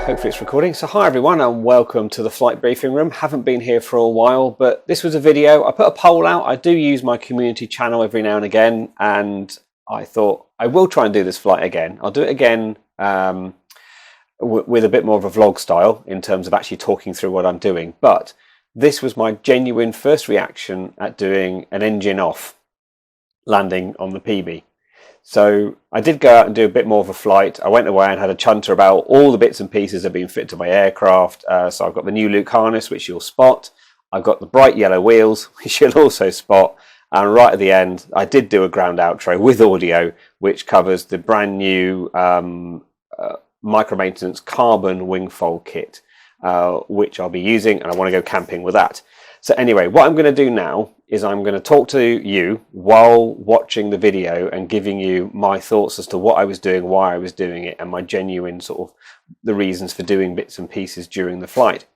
Hopefully it's recording. So hi everyone and welcome to the flight briefing room. Haven't been here for a while, but this was a video. I put a poll out. I do use my community channel every now and again, and I thought I will try and do this flight again. I'll do it again with a bit more of a vlog style in terms of actually talking through what I'm doing. But this was my genuine first reaction at doing an engine off landing on the PeaBee. So I did go out and do a bit more of a flight. I went away and had a chunter about all the bits and pieces that have been fit to my aircraft. So I've got the new Luke harness, which you'll spot. I've got the bright yellow wheels, which you'll also spot. And right at the end, I did do a ground outro with audio, which covers the brand new micro maintenance carbon wing fold kit, which I'll be using, and I want to go camping with that. So anyway, what I'm going to do now is I'm going to talk to you while watching the video and giving you my thoughts as to what I was doing, why I was doing it, and my genuine sort of the reasons for doing bits and pieces during the flight.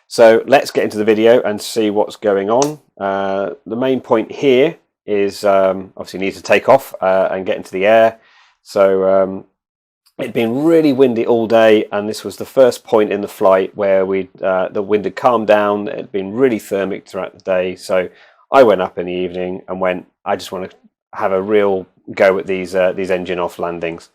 So let's get into the video and see what's going on. The main point here is obviously need to take off and get into the air. So it'd been really windy all day, and this was the first point in the flight where the wind had calmed down. It had been really thermic throughout the day, so I went up in the evening and went, I just want to have a real go at these engine off landings.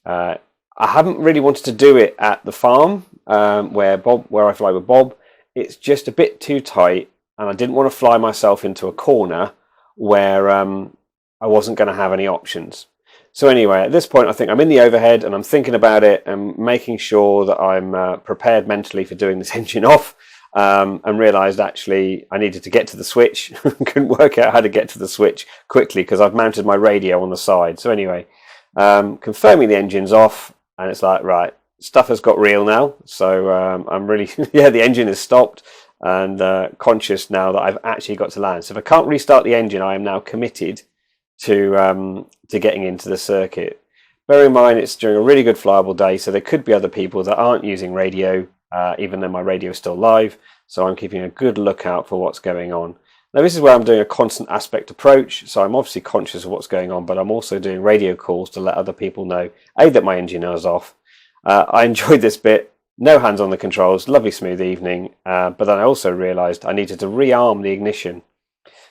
I haven't really wanted to do it at the farm where I fly with Bob. It's just a bit too tight, and I didn't want to fly myself into a corner where I wasn't going to have any options. So anyway, at this point, I think I'm in the overhead and I'm thinking about it and making sure that I'm prepared mentally for doing this engine off, and realised actually I needed to get to the switch. Couldn't work out how to get to the switch quickly because I've mounted my radio on the side. So anyway, confirming the engine's off, and it's like, right, stuff has got real now. So I'm really, yeah, the engine has stopped, and conscious now that I've actually got to land. So if I can't restart the engine, I am now committed to getting into the circuit. Bear in mind it's during a really good flyable day, so there could be other people that aren't using radio, even though my radio is still live, so I'm keeping a good lookout for what's going on. Now this is where I'm doing a constant aspect approach, so I'm obviously conscious of what's going on, but I'm also doing radio calls to let other people know, A, that my engine is off. I enjoyed this bit, no hands on the controls, lovely smooth evening, but then I also realised I needed to rearm the ignition.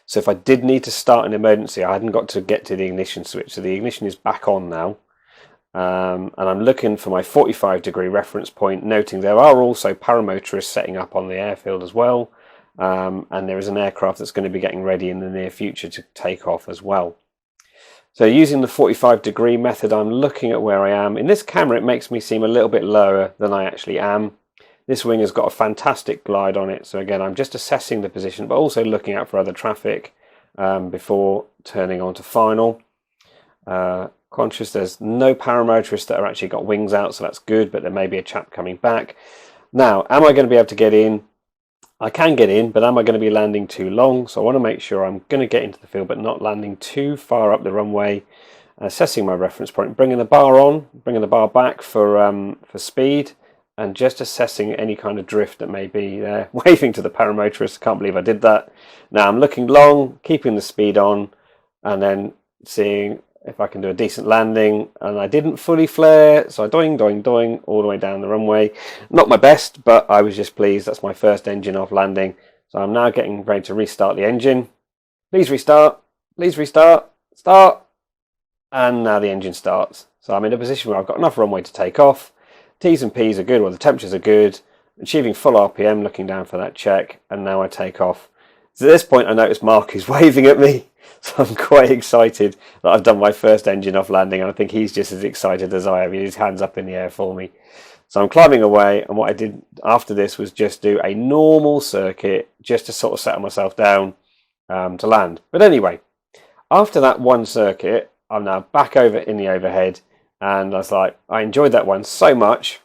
So if I did need to start an emergency, I hadn't got to get to the ignition switch. So the ignition is back on now. And I'm looking for my 45-degree reference point, noting there are also paramotorists setting up on the airfield as well. And there is an aircraft that's going to be getting ready in the near future to take off as well. So using the 45-degree method, I'm looking at where I am. In this camera, it makes me seem a little bit lower than I actually am. This wing has got a fantastic glide on it, so again I'm just assessing the position but also looking out for other traffic before turning on to final. Conscious there's no paramotorists that are actually got wings out, so that's good, but there may be a chap coming back. Now, am I going to be able to get in? I can get in, but am I going to be landing too long? So I want to make sure I'm going to get into the field but not landing too far up the runway. Assessing my reference point, bringing the bar on, bringing the bar back for speed, and just assessing any kind of drift that may be there. Waving to the paramotorist, can't believe I did that. Now I'm looking long, keeping the speed on, and then seeing if I can do a decent landing. And I didn't fully flare, so I doing, doing, doing all the way down the runway. Not my best, but I was just pleased. That's my first engine off landing. So I'm now getting ready to restart the engine. Please restart, start. And now the engine starts. So I'm in a position where I've got enough runway to take off. T's and P's are good, well the temperatures are good, achieving full RPM, looking down for that check, and now I take off. So at this point I notice Mark is waving at me, so I'm quite excited that I've done my first engine off landing, and I think he's just as excited as I am. His hands up in the air for me. So I'm climbing away, and what I did after this was just do a normal circuit, just to sort of settle myself down to land. But anyway, after that one circuit, I'm now back over in the overhead, and I was like, I enjoyed that one so much.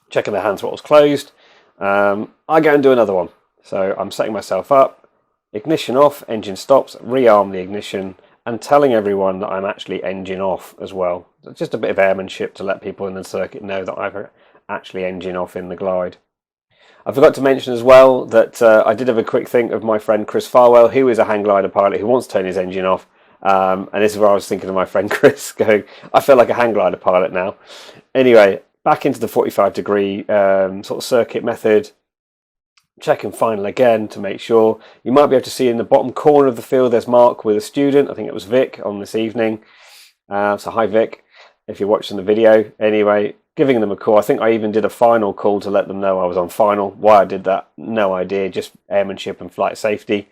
Checking the hand throttle's closed. I go and do another one. So I'm setting myself up, ignition off, engine stops, rearm the ignition, and telling everyone that I'm actually engine off as well. Just a bit of airmanship to let people in the circuit know that I've actually engine off in the glide. I forgot to mention as well that I did have a quick think of my friend Chris Farwell, who is a hang glider pilot who wants to turn his engine off. And this is where I was thinking of my friend Chris, going, I feel like a hang glider pilot now. Anyway, back into the 45-degree sort of circuit method, checking final again to make sure. You might be able to see in the bottom corner of the field there's Mark with a student. I think it was Vic on this evening. So hi Vic, if you're watching the video. Anyway, giving them a call. I think I even did a final call to let them know I was on final. Why I did that, no idea, just airmanship and flight safety.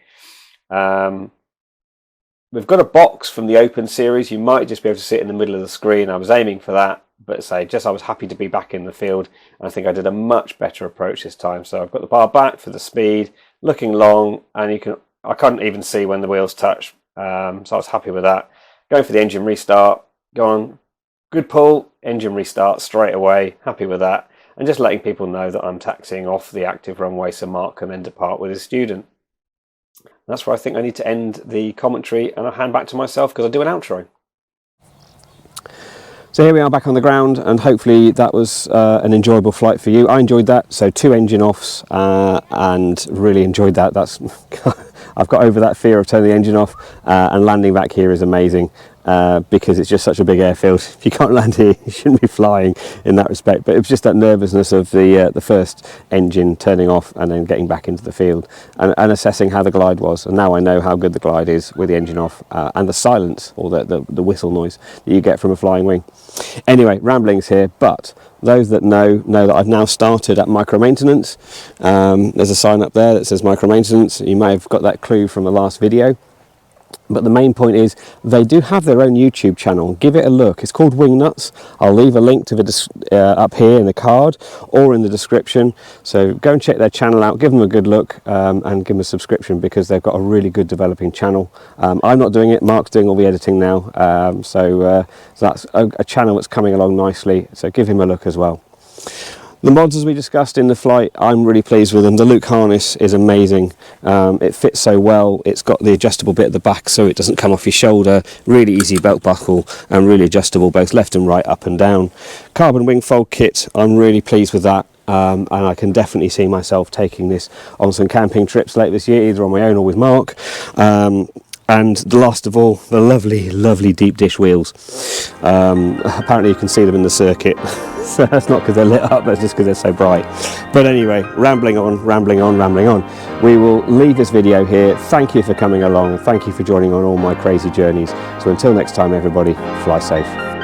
We've got a box from the Open series. You might just be able to sit in the middle of the screen. I was aiming for that, but I was happy to be back in the field. And I think I did a much better approach this time. So I've got the bar back for the speed, looking long, and I couldn't even see when the wheels touch. So I was happy with that. Going for the engine restart, go on, good pull, engine restart straight away, happy with that. And just letting people know that I'm taxiing off the active runway so Mark can then depart with his student. That's where I think I need to end the commentary, and I'll hand back to myself because I'll do an outro. So here we are back on the ground, and hopefully that was an enjoyable flight for you. I enjoyed that, so 2 engine offs and really enjoyed that. I've got over that fear of turning the engine off, and landing back here is amazing. Because it's just such a big airfield. If you can't land here, you shouldn't be flying in that respect. But it was just that nervousness of the first engine turning off and then getting back into the field and assessing how the glide was. And now I know how good the glide is with the engine off and the silence, or the whistle noise that you get from a flying wing. Anyway, ramblings here, but those that know that I've now started at micro maintenance. There's a sign up there that says micro maintenance. You may have got that clue from the last video. But the main point is they do have their own YouTube channel. Give it a look. It's called Wingnuts. I'll leave a link to it up here in the card or in the description. So go and check their channel out. Give them a good look and give them a subscription, because they've got a really good developing channel. I'm not doing it. Mark's doing all the editing now. So that's a channel that's coming along nicely. So give him a look as well. The mods, as we discussed in the flight, I'm really pleased with them. The Luke harness is amazing. It fits so well. It's got the adjustable bit at the back so it doesn't come off your shoulder. Really easy belt buckle and really adjustable both left and right, up and down. Carbon wing fold kit, I'm really pleased with that. And I can definitely see myself taking this on some camping trips later this year, either on my own or with Mark. And the last of all, the lovely deep dish wheels. Apparently you can see them in the circuit. So that's not because they're lit up, that's just because they're so bright. But anyway, rambling on. We will leave this video here. Thank you for coming along. Thank you for joining on all my crazy journeys. So until next time, everybody, fly safe.